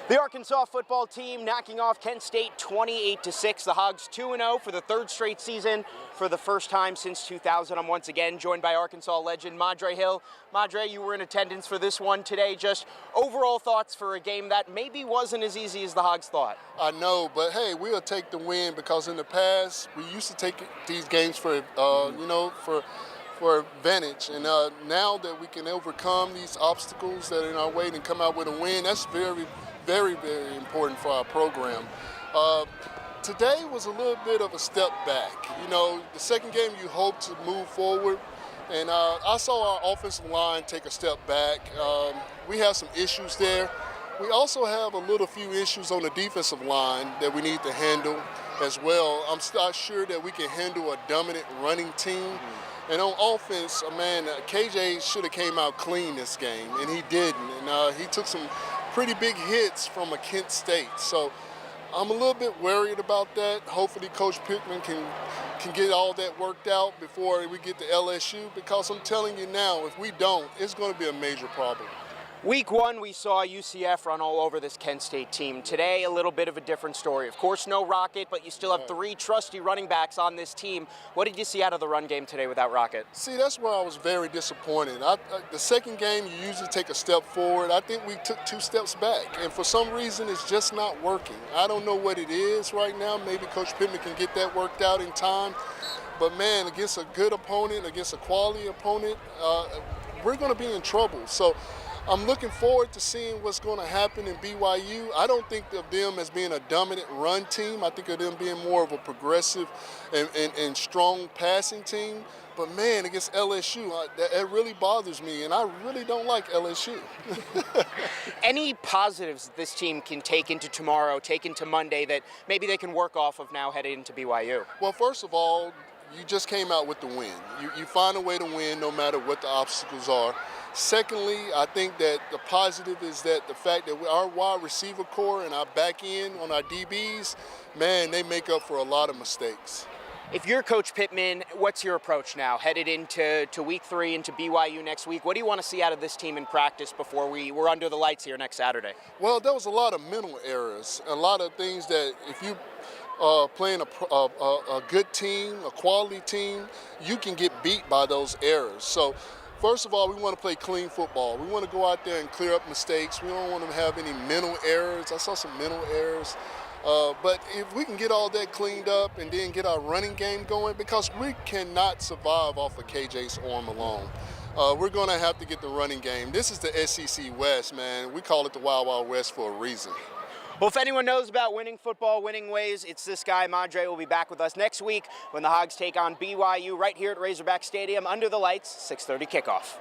The Arkansas football team knocking off Kent State 28-6. The Hogs 2-0 for the third straight season for the first time since 2000. I'm once again joined by Arkansas legend Madre Hill. Madre, you were in attendance for this one today. Just overall thoughts for a game that maybe wasn't as easy as the Hogs thought. I know, but hey, we'll take the win because in the past we used to take these games for advantage, and now that we can overcome these obstacles that are in our way and come out with a win, that's very, very important for our program. Today was a little bit of a step back. You know, the second game you hope to move forward, and I saw our offensive line take a step back. We have some issues there. We also have a few issues on the defensive line that we need to handle as well. I'm not sure that we can handle a dominant running team. And on offense, man, KJ should have came out clean this game, and he didn't. And he took some pretty big hits from a Kent State. So I'm a little bit worried about that. Hopefully Coach Pittman can get all that worked out before we get to LSU, because I'm telling you now, if we don't, it's going to be a major problem. Week one, we saw UCF run all over this Kent State team. Today, a little bit of a different story. Of course, no Rocket, but you still have three trusty running backs on this team. What did you see out of the run game today without Rocket? See, that's where I was very disappointed. The second game, you usually take a step forward. I think we took 2 steps back, and for some reason, it's just not working. I don't know what it is right now. Maybe Coach Pittman can get that worked out in time. But, man, against a good opponent, against a quality opponent, we're going to be in trouble. So I'm looking forward to seeing what's going to happen in BYU. I don't think of them as being a dominant run team. I think of them being more of a progressive and strong passing team. But, man, against LSU, that really bothers me, and I really don't like LSU. Any positives this team can take into tomorrow, take into Monday, that maybe they can work off of now headed into BYU? Well, first of all, you just came out with the win. You find a way to win no matter what the obstacles are. Secondly, I think that the positive is that the fact that our wide receiver core and our back end on our DBs, man, they make up for a lot of mistakes. If you're Coach Pittman, what's your approach now, headed into week 3, into BYU next week? What do you want to see out of this team in practice before we're under the lights here next Saturday? Well, there was a lot of mental errors, a lot of things that if you playing a good team, a quality team, you can get beat by those errors. So first of all, we want to play clean football. We want to go out there and clear up mistakes. We don't want to have any mental errors. I saw some mental errors. But if we can get all that cleaned up and then get our running game going, because we cannot survive off of KJ's arm alone. We're going to have to get the running game. This is the SEC West, man. We call it the Wild Wild West for a reason. Well, if anyone knows about winning football, winning ways, it's this guy. Madre will be back with us next week when the Hogs take on BYU right here at Razorback Stadium under the lights, 6:30 kickoff.